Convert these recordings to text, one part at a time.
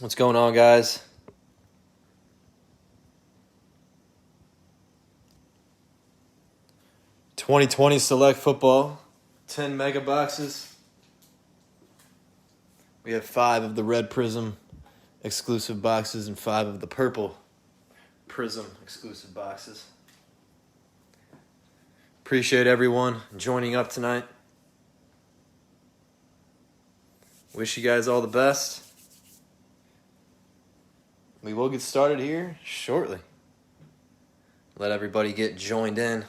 What's going on, guys? $2020 Select Football, 10 mega boxes. We have 5 of the Red Prism exclusive boxes and 5 of the Purple Prism exclusive boxes. Appreciate everyone joining up tonight. Wish you guys all the best. We will get started here shortly. Let everybody get joined in.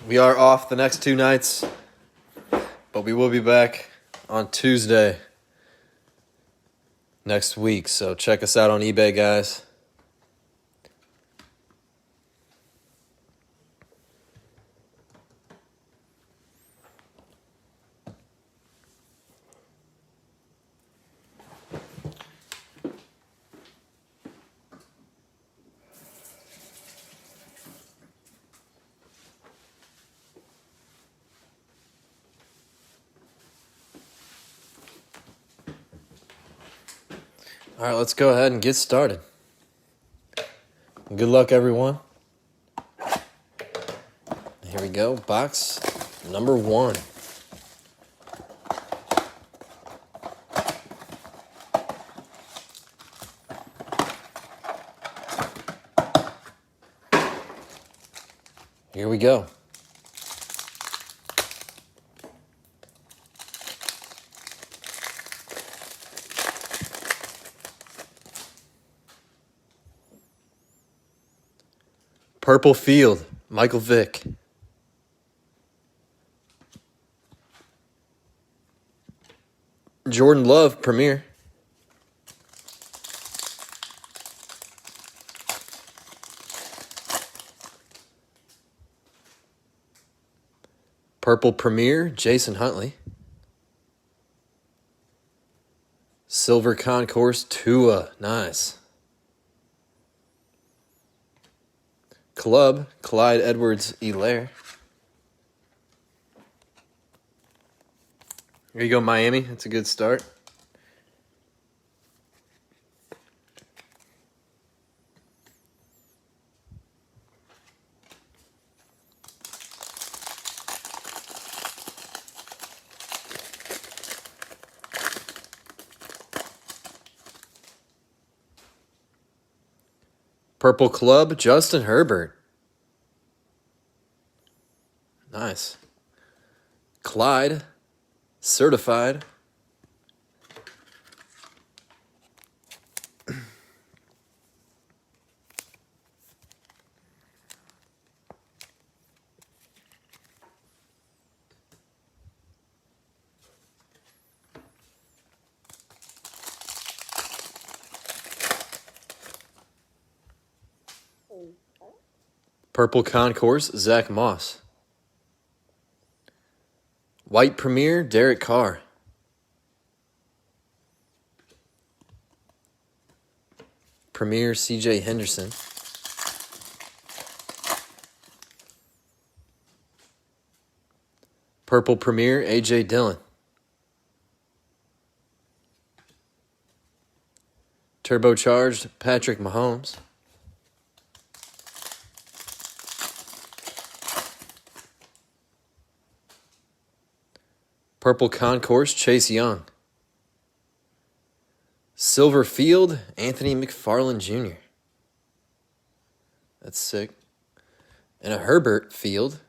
We are off the next 2 nights, but we will be back on Tuesday next week. So check us out on eBay, guys. All right, let's go ahead and get started. Good luck, everyone. Here we go, box number 1. Here we go. Purple Field, Michael Vick. Jordan Love, Premier. Purple Premier, Jason Huntley. Silver Concourse, Tua, nice. Club, Clyde Edwards-Helaire. Here you go, Miami. That's a good start. Purple Club, Justin Herbert. Nice. Clyde, certified. Purple Concourse, Zach Moss. White Premier, Derek Carr. Premier, C.J. Henderson. Purple Premier, A.J. Dillon. Turbocharged, Patrick Mahomes. Purple Concourse, Chase Young. Silver Field, Anthony McFarland Jr. That's sick. And a Herbert Field.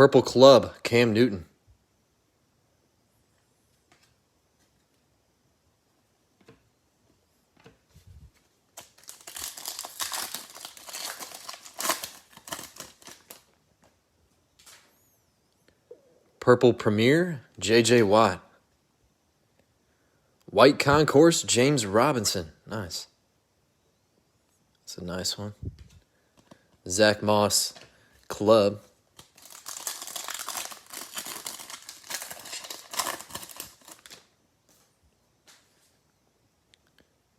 Purple Club, Cam Newton. Purple Premier, J.J. Watt. White Concourse, James Robinson. Nice. That's a nice one. Zach Moss, Club.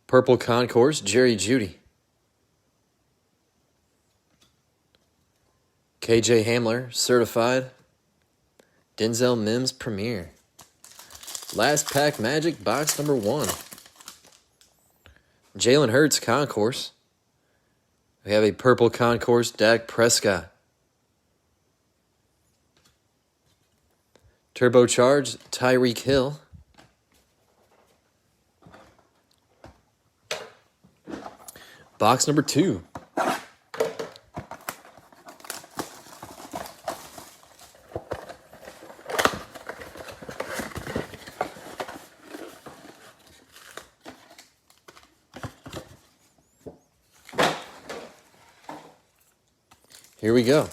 Purple Concourse, Jerry Jeudy. KJ Hamler, Certified. Denzel Mims, Premier. Last Pack Magic, box number 1. Jalen Hurts, Concourse. We have a Purple Concourse, Dak Prescott. Turbocharged, Tyreek Hill. Box number 2. Here we go.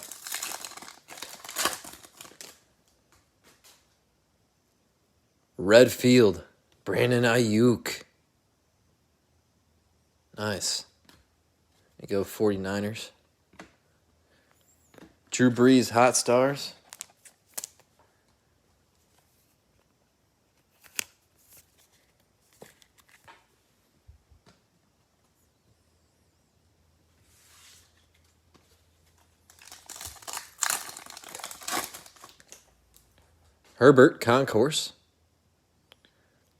Red Field, Brandon Ayuk. Nice. There you go, 49ers. Drew Brees, Hot Stars. Herbert, Concourse.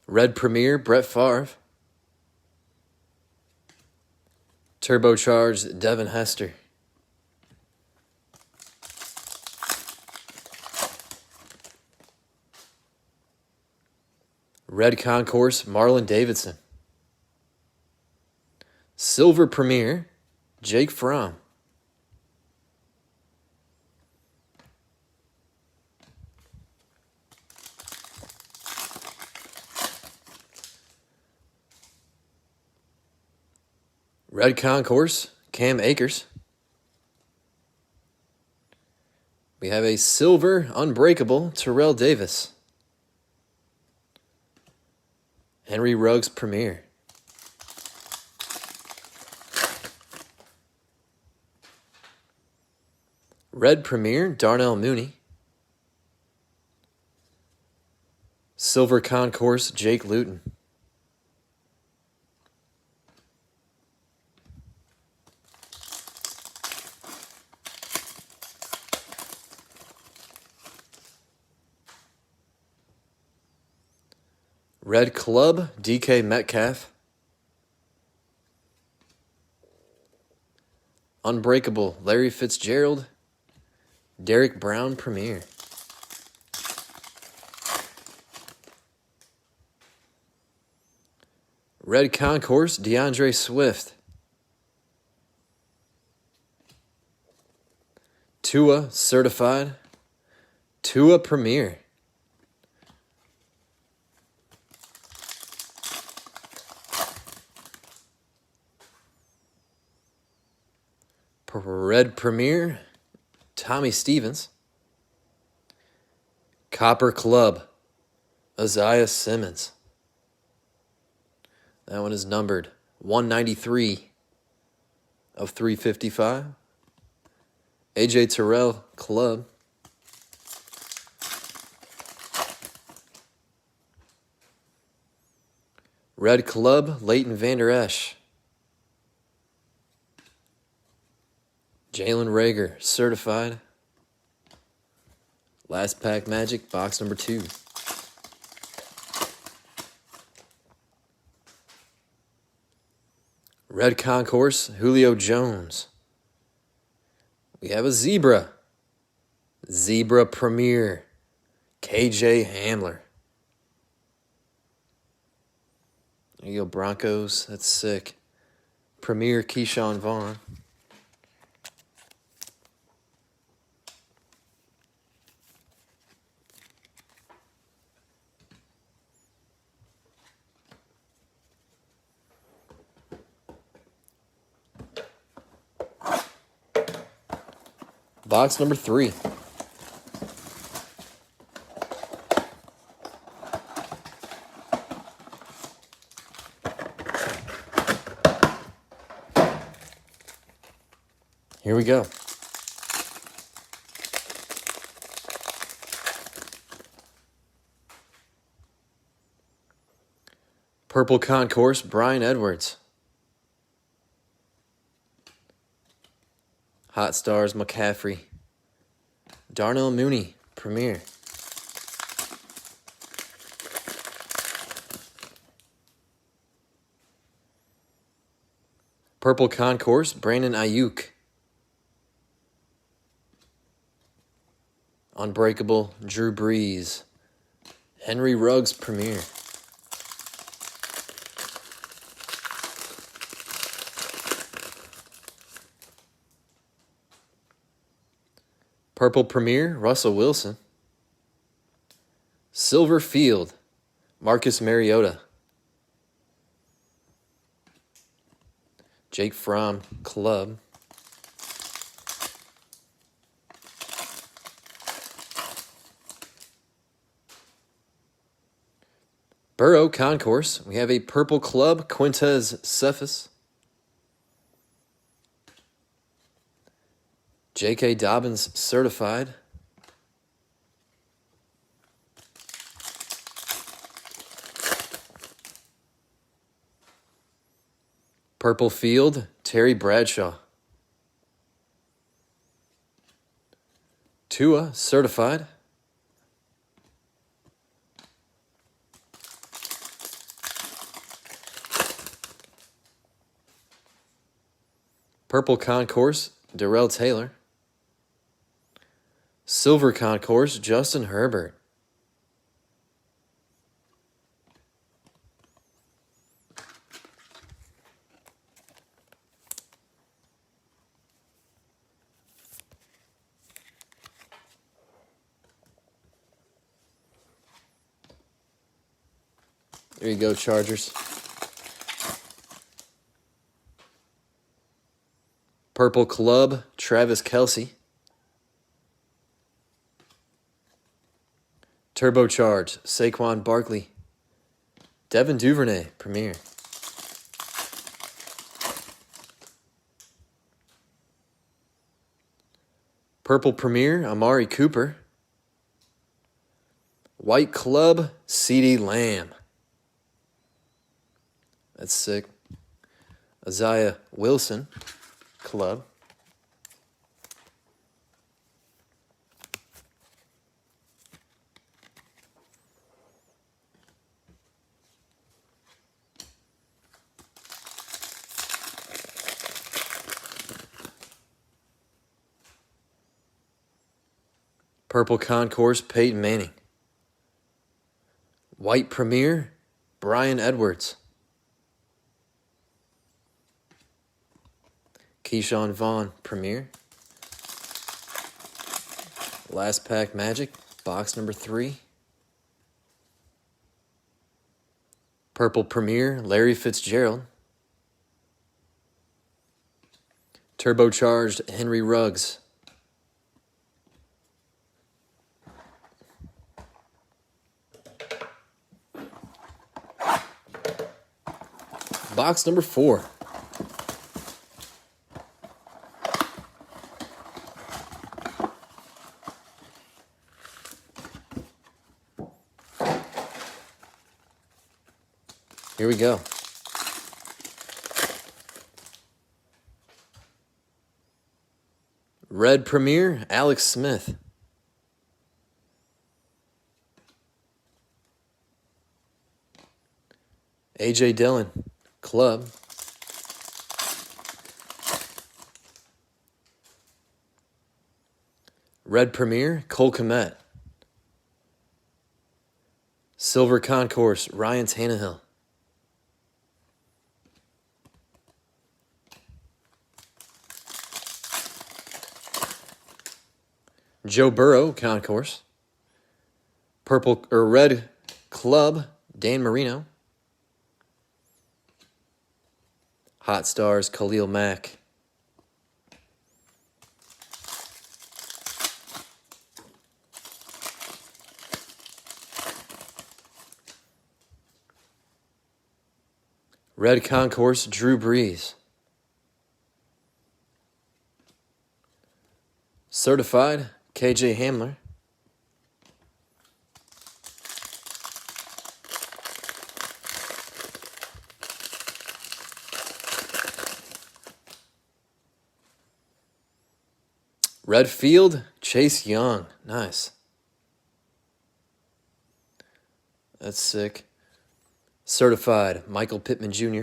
Red Premier, Brett Favre. Turbocharged, Devin Hester. Red Concourse, Marlon Davidson. Silver Premier, Jake Fromm. Red Concourse, Cam Akers. We have a silver unbreakable, Terrell Davis. Henry Ruggs Premier. Red Premier, Darnell Mooney. Silver Concourse, Jake Luton. Red Club, DK Metcalf. Unbreakable, Larry Fitzgerald. Derek Brown Premier. Red Concourse, DeAndre Swift. Tua Certified. Tua Premier. Red Premier, Tommy Stevens. Copper Club, Isaiah Simmons. That one is numbered 193 of 355. AJ Terrell Club. Red Club, Leighton Vander Esch. Jalen Reagor, Certified. Last Pack Magic, box number 2. Red Concourse, Julio Jones. We have a Zebra. Zebra Premier, KJ Hamler. There you go, Broncos. That's sick. Premier, Keyshawn Vaughn. Box number 3. Here we go. Purple Concourse, Bryan Edwards. Hot Stars, McCaffrey. Darnell Mooney, Premier. Purple Concourse, Brandon Ayuk. Unbreakable, Drew Brees. Henry Ruggs, Premier. Purple Premier, Russell Wilson. Silver Field, Marcus Mariota. Jake Fromm, Club. Burrow Concourse, we have a Purple Club, Quintez Cephas. J.K. Dobbins Certified. Purple Field, Terry Bradshaw. Tua Certified. Purple Concourse, Darrell Taylor. Silver Concourse, Justin Herbert. There you go, Chargers. Purple Club, Travis Kelce. Turbocharged, Saquon Barkley. Devin Duvernay, Premier. Purple Premier, Amari Cooper. White Club, CeeDee Lamb. That's sick. Isaiah Wilson, Club. Purple Concourse, Peyton Manning. White Premier, Bryan Edwards. Keyshawn Vaughn, Premier. Last Pack Magic, box number 3. Purple Premier, Larry Fitzgerald. Turbocharged, Henry Ruggs. Box number 4. Here we go. Red Premier, Alex Smith. A.J. Dillon, Club. Red Premier, Cole Kmet. Silver Concourse, Ryan Tannehill. Joe Burrow Concourse. Purple or Red Club, Dan Marino. Hot Stars, Khalil Mack. Red Concourse, Drew Brees. Certified, KJ Hamler. Red Field, Chase Young. Nice. That's sick. Certified, Michael Pittman Jr.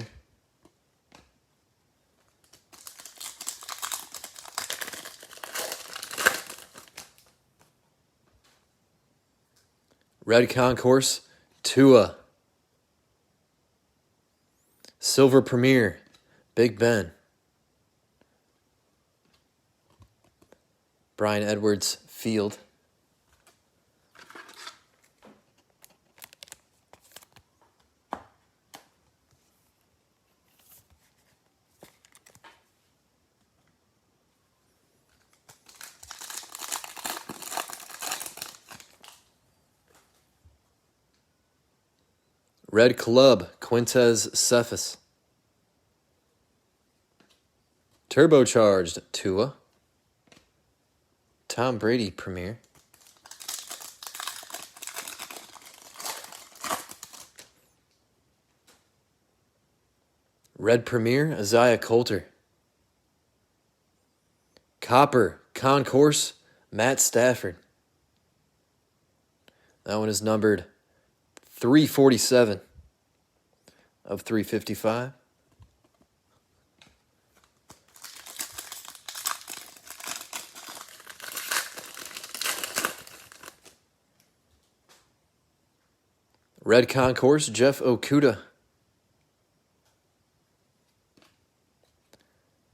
Red Concourse, Tua. Silver Premier, Big Ben. Brian Edwards Field. Red Club, Quintez Cephas. Turbocharged, Tua. Tom Brady Premier. Red Premier, Isaiah Coulter. Copper, Concourse, Matt Stafford. That one is numbered 347 of 355. Red Concourse, Jeff Okuda.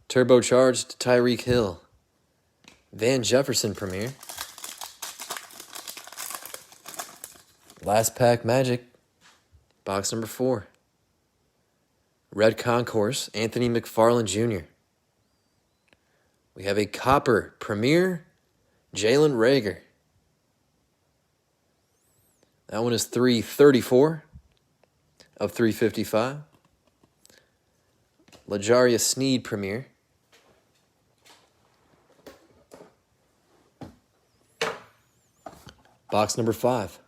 Turbocharged, Tyreek Hill. Van Jefferson Premier. Last Pack Magic, box number 4. Red Concourse, Anthony McFarland Jr. We have a Copper Premier, Jalen Reagor. That one is 334 of 355. L'Jarius Sneed Premier. Box number 5.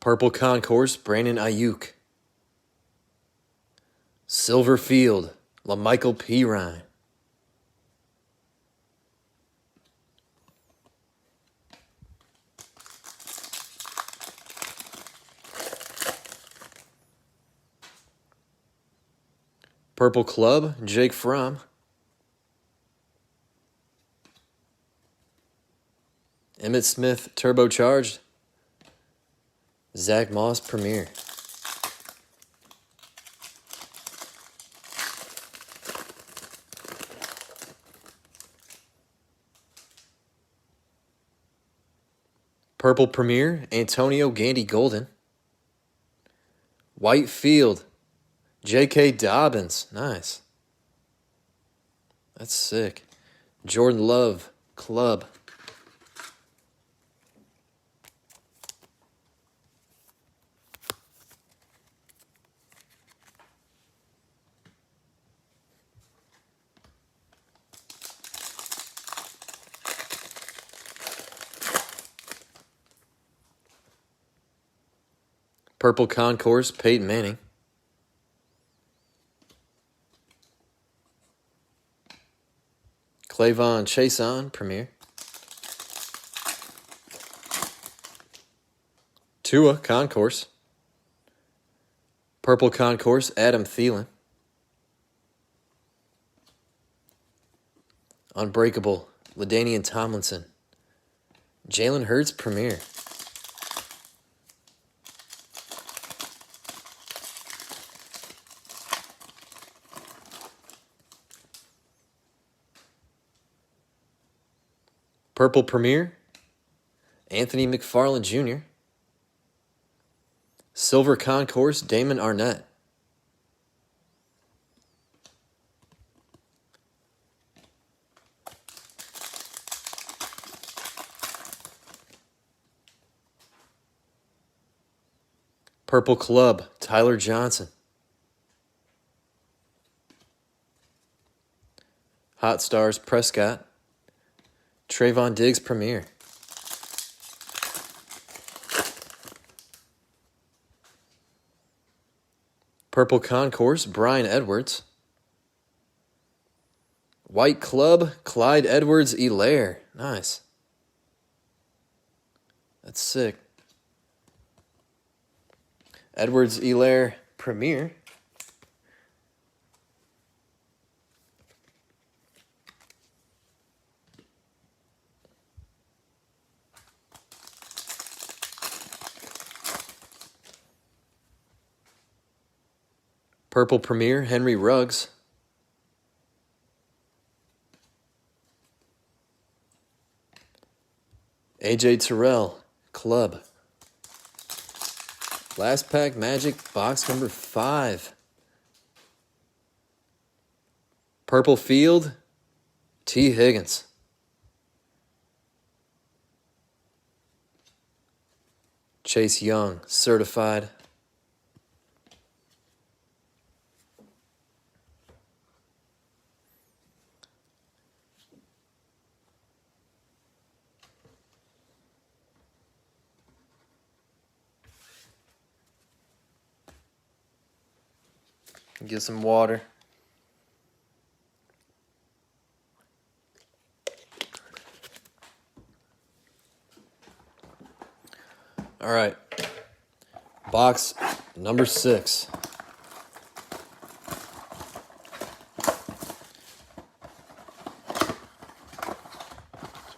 Purple Concourse, Brandon Ayuk. Silver Field, LaMichael Pirine. Purple Club, Jake Fromm. Emmitt Smith, Turbocharged. Zach Moss Premier. Purple Premier, Antonio Gandy Golden. White Field, J.K. Dobbins. Nice. That's sick. Jordan Love, Club. Purple Concourse, Peyton Manning. Clavon Chason, Premier. Tua Concourse. Purple Concourse, Adam Thielen. Unbreakable, LaDainian Tomlinson. Jalen Hurts Premier. Purple Premier, Anthony McFarland Jr. Silver Concourse, Damon Arnett. Purple Club, Tyler Johnson. Hot Stars, Prescott. Trayvon Diggs Premier. Purple Concourse, Brian Edwards. White Club, Clyde Edwards-Helaire. Nice. That's sick. Edwards-Helaire Premier. Purple Premier, Henry Ruggs. AJ Terrell, Club. Last pack Magic, box number 5. Purple Field, T. Higgins. Chase Young, certified. Get some water. All right. Box number 6. So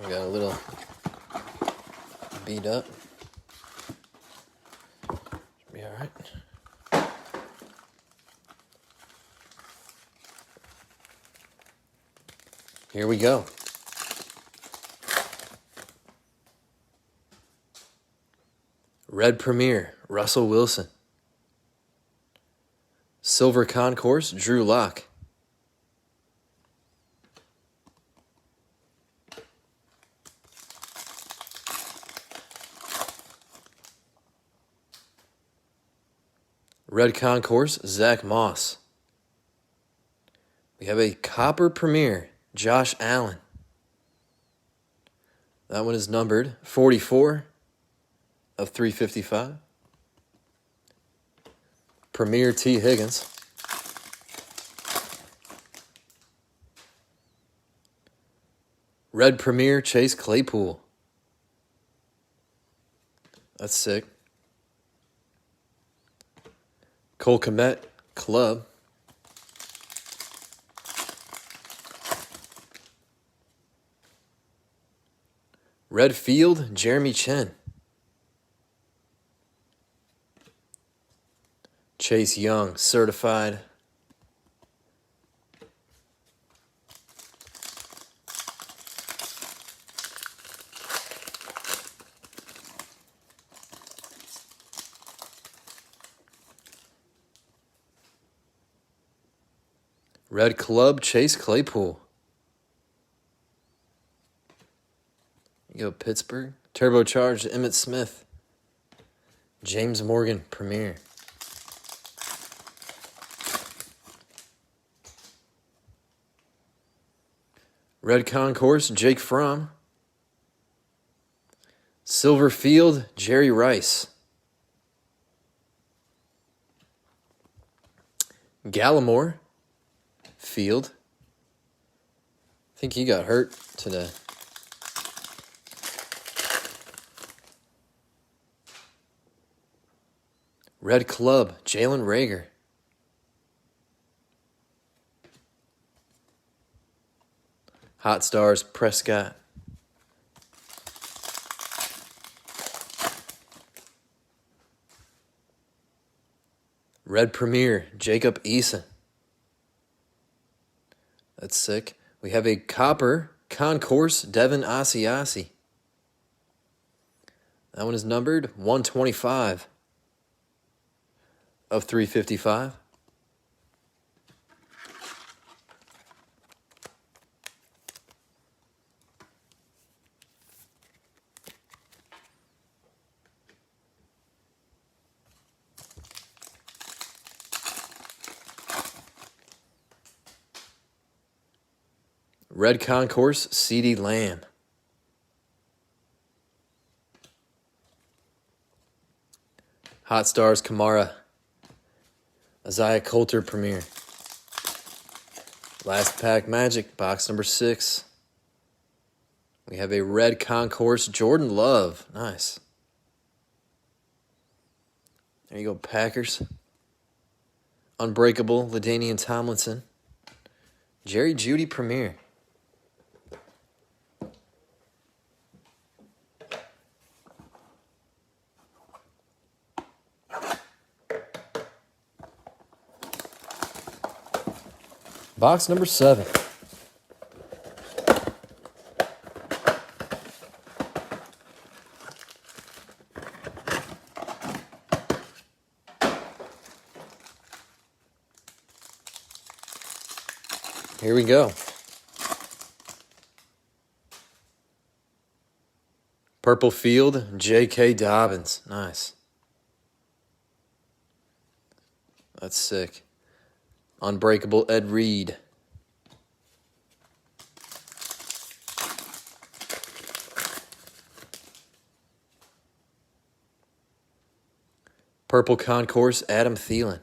we got a little beat up. Should be all right. Here we go. Red Premier, Russell Wilson. Silver Concourse, Drew Lock. Red Concourse, Zach Moss. We have a Copper Premier, Josh Allen. That one is numbered 44 of 355. Premier T. Higgins. Red Premier, Chase Claypool. That's sick. Cole Kmet, Club. Red Field, Jeremy Chen. Chase Young, certified. Red Club, Chase Claypool. You go Pittsburgh. Turbocharged, Emmitt Smith. James Morgan, Premier. Red Concourse, Jake Fromm. Silver Field, Jerry Rice. Gallimore, Field. I think he got hurt today. Red Club, Jalen Reagor. Hot Stars, Prescott. Red Premier, Jacob Eason. That's sick. We have a Copper Concourse, Devin Asiasi. That one is numbered 125 of 355. Red Concourse, CeeDee Lamb. Hot Stars, Kamara. Isaiah Coulter, Premier. Last pack Magic, box number 6. We have a red Concourse, Jordan Love. Nice. There you go, Packers. Unbreakable, LaDainian Tomlinson. Jerry Jeudy, Premier. Box number 7. Here we go. Purple Field, J.K. Dobbins. Nice. That's sick. Unbreakable, Ed Reed. Purple Concourse, Adam Thielen.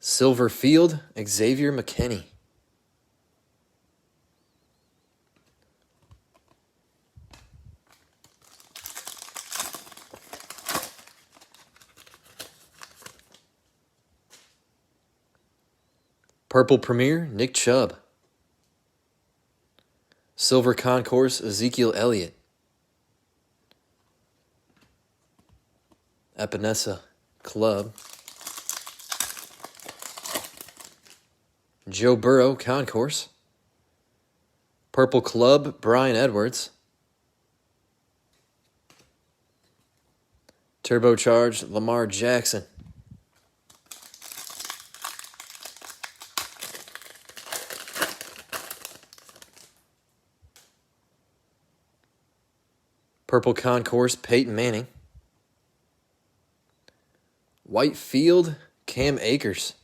Silver Field, Xavier McKinney. Purple Premier, Nick Chubb. Silver Concourse, Ezekiel Elliott. Epinesa Club. Joe Burrow Concourse. Purple Club, Brian Edwards. Turbocharged, Lamar Jackson. Purple Concourse, Peyton Manning. White Field, Cam Akers.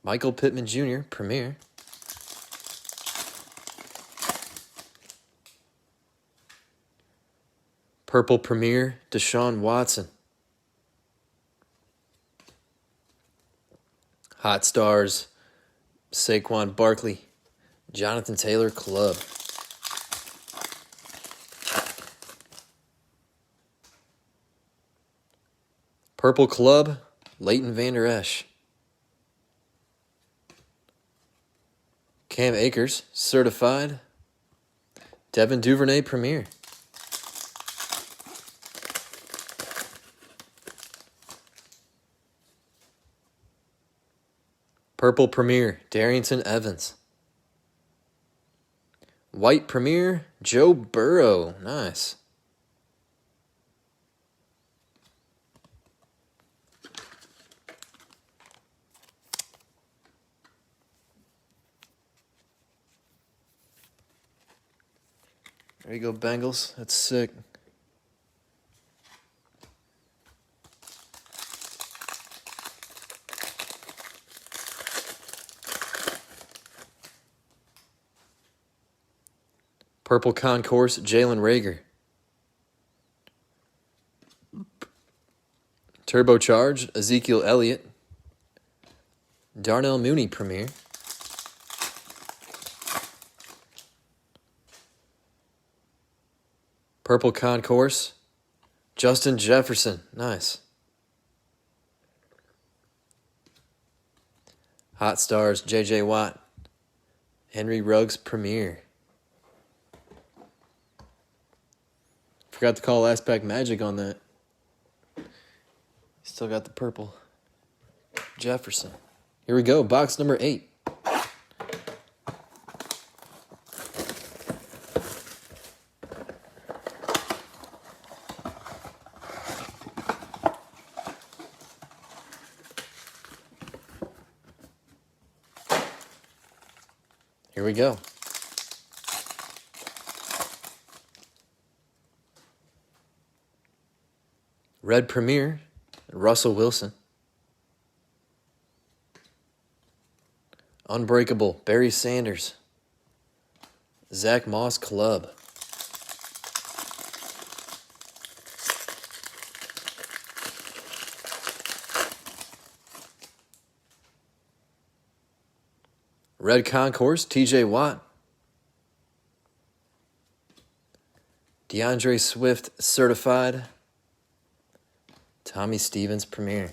Michael Pittman Jr., Premier. Purple Premier, Deshaun Watson. Hot Stars, Saquon Barkley. Jonathan Taylor Club. Purple Club, Leighton Vander Esch. Cam Akers, certified. Devin Duvernay, Premier. Purple Premier, Darrington Evans. White Premier, Joe Burrow. Nice. There you go, Bengals. That's sick. Purple Concourse, Jalen Reagor. Turbocharged, Ezekiel Elliott. Darnell Mooney, Premier. Purple Concourse, Justin Jefferson. Nice. Hot Stars, J.J. Watt. Henry Ruggs, Premier. Forgot to call last pack Magic on that. Still got the purple. Jefferson. Here we go, box number 8. Here we go. Red Premier, Russell Wilson. Unbreakable, Barry Sanders. Zach Moss Club. Red Concourse, TJ Watt. DeAndre Swift Certified. Tommy Stevens Premier.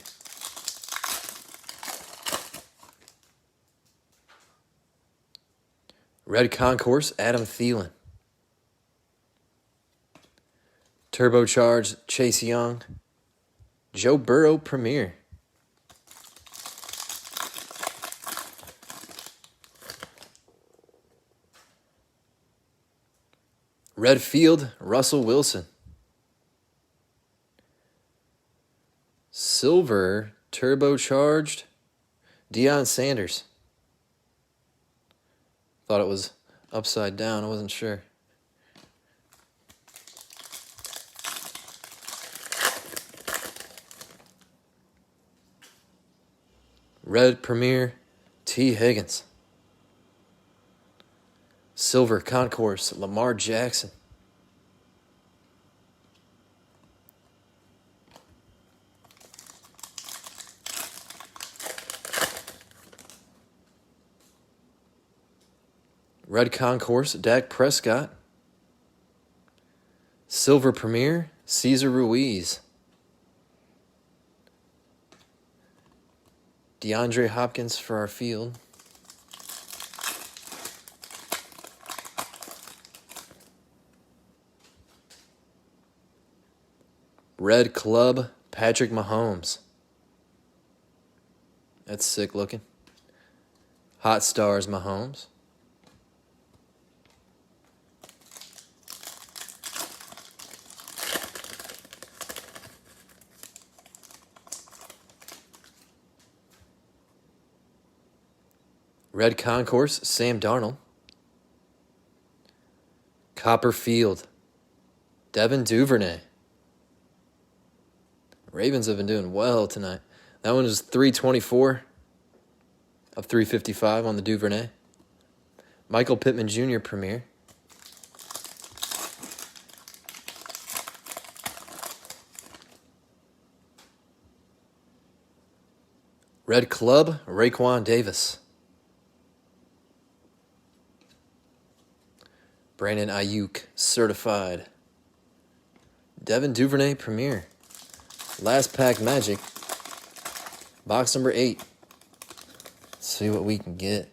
Red Concourse, Adam Thielen. Turbocharged, Chase Young. Joe Burrow Premier. Red Field, Russell Wilson. Silver, turbocharged, Deion Sanders. Thought it was upside down. I wasn't sure. Red Premier, T. Higgins. Silver Concourse, Lamar Jackson. Red Concourse, Dak Prescott. Silver Premier, Cesar Ruiz. DeAndre Hopkins for our field. Red Club, Patrick Mahomes. That's sick looking. Hot Stars Mahomes. Red Concourse, Sam Darnold. Copperfield, Devin Duvernay. Ravens have been doing well tonight. That one is 324 of 355 on the Duvernay. Michael Pittman Jr. Premier. Red Club, Raekwon Davis. Brandon Ayuk, Certified. Devin Duvernay Premier. Last pack Magic. Box number 8. Let's see what we can get.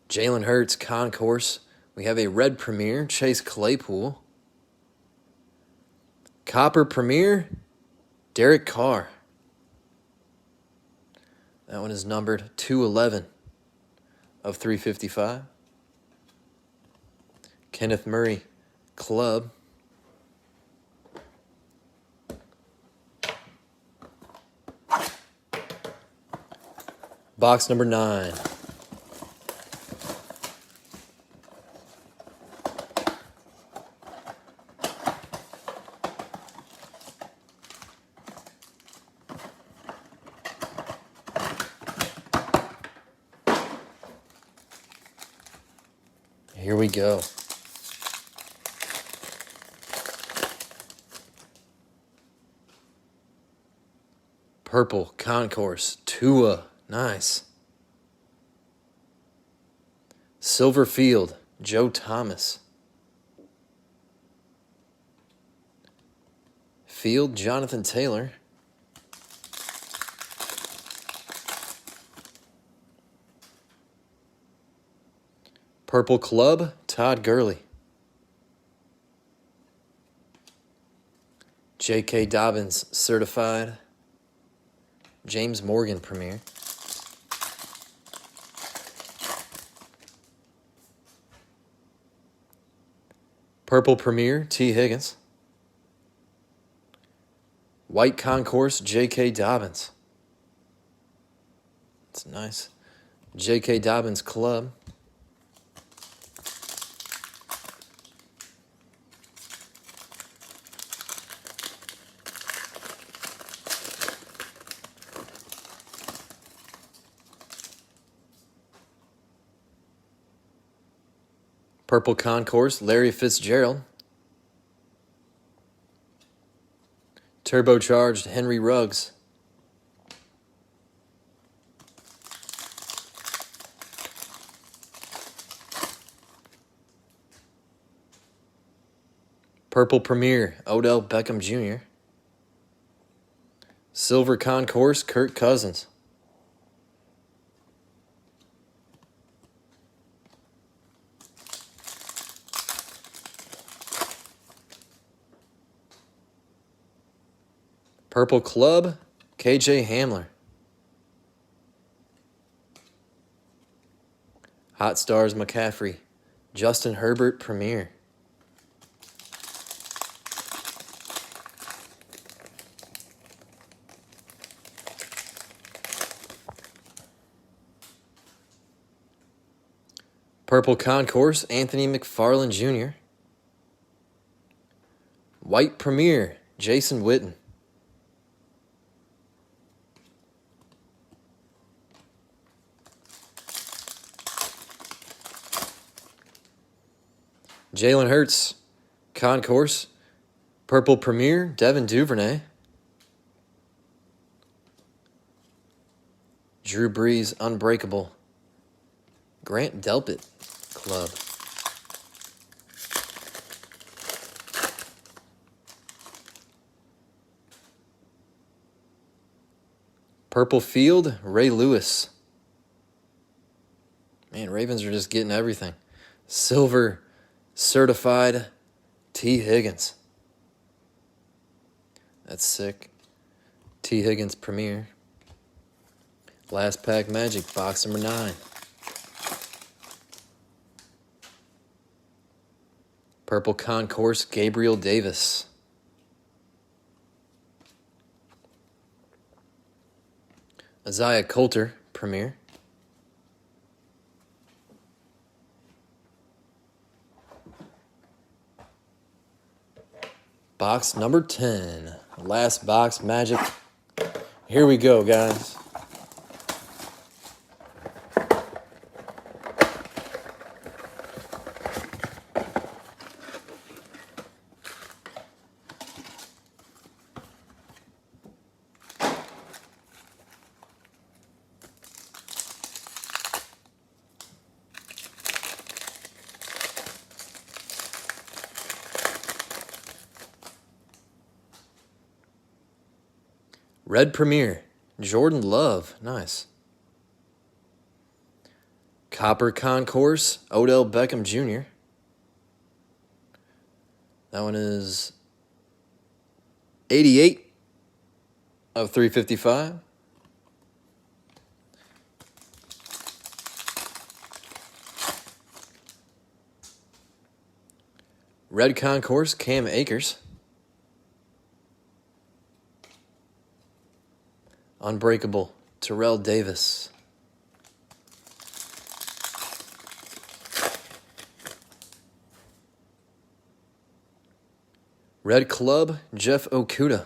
Jalen Hurts Concourse. We have a Red Premier, Chase Claypool. Copper Premier, Derek Carr. That one is numbered 211 of 355. Kenneth Murray Club. Box number 9. Here we go. Purple Concourse, Tua, nice. Silver Field, Joe Thomas. Field, Jonathan Taylor. Purple Club, Todd Gurley. J.K. Dobbins, Certified. James Morgan Premier. Purple Premier, T. Higgins. White Concourse, J.K. Dobbins. That's nice. J.K. Dobbins Club. Purple Concourse, Larry Fitzgerald. Turbocharged, Henry Ruggs. Purple Premier, Odell Beckham Jr. Silver Concourse, Kirk Cousins. Purple Club, KJ Hamler. Hot Stars McCaffrey, Justin Herbert Premier. Purple Concourse, Anthony McFarland Jr. White Premier, Jason Witten. Jalen Hurts, Concourse. Purple Premier, Devin Duvernay. Drew Brees, Unbreakable. Grant Delpit Club. Purple Field, Ray Lewis. Man, Ravens are just getting everything. Silver Certified, T. Higgins. That's sick. T. Higgins Premier. Last pack Magic, box number 9. Purple Concourse, Gabriel Davis. Isaiah Coulter Premier. Box number 10. Last box Magic. Here we go, guys. Red Premier, Jordan Love. Nice. Copper Concourse, Odell Beckham Jr. That one is 88 of 355. Red Concourse, Cam Akers. Unbreakable, Terrell Davis. Red Club, Jeff Okudah.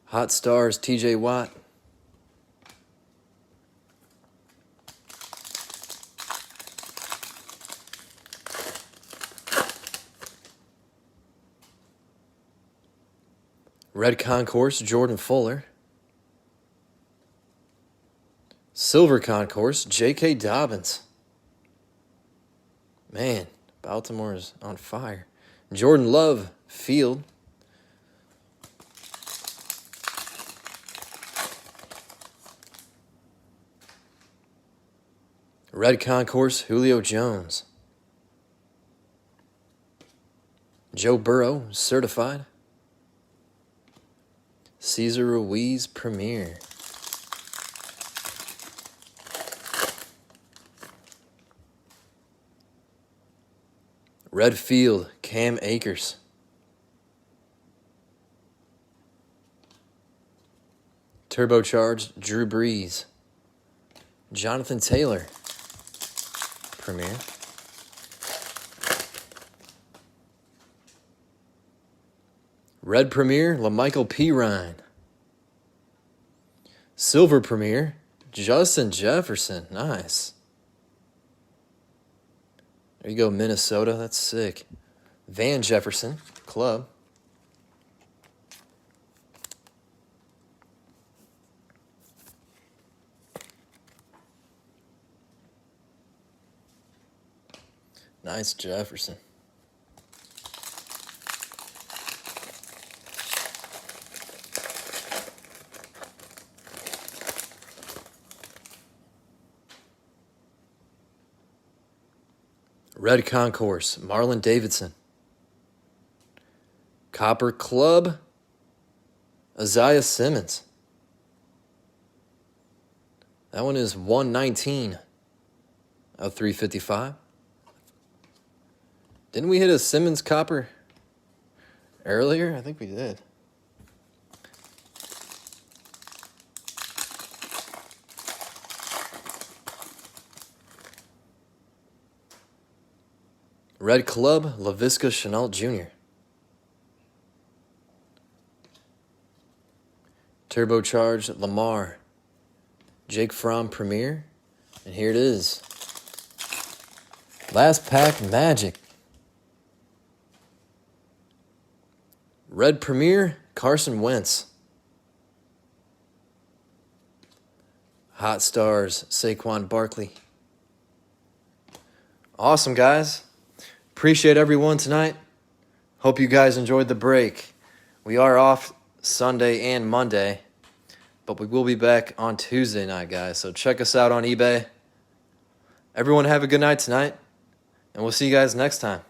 Hot Stars, TJ Watt. Red Concourse, Jordan Fuller. Silver Concourse, J.K. Dobbins. Man, Baltimore is on fire. Jordan Love, Field. Red Concourse, Julio Jones. Joe Burrow, Certified. Cesar Ruiz Premier. Red Field, Cam Akers. Turbocharged, Drew Brees. Jonathan Taylor, Premier. Red Premier, LaMichael Pirine. Silver Premier, Justin Jefferson. Nice. There you go, Minnesota. That's sick. Van Jefferson, club. Nice Jefferson. Red Concourse, Marlon Davidson. Copper Club, Isaiah Simmons. That one is 119 of 355. Didn't we hit a Simmons Copper earlier? I think we did. Red Club, Laviska Shenault Jr. Turbocharged, Lamar, Jake Fromm Premier. And here it is. Last pack, Magic. Red Premier, Carson Wentz. Hot Stars, Saquon Barkley. Awesome, guys. Appreciate everyone tonight. Hope you guys enjoyed the break. We are off Sunday and Monday, but we will be back on Tuesday night, guys. So check us out on eBay. Everyone have a good night tonight, and we'll see you guys next time.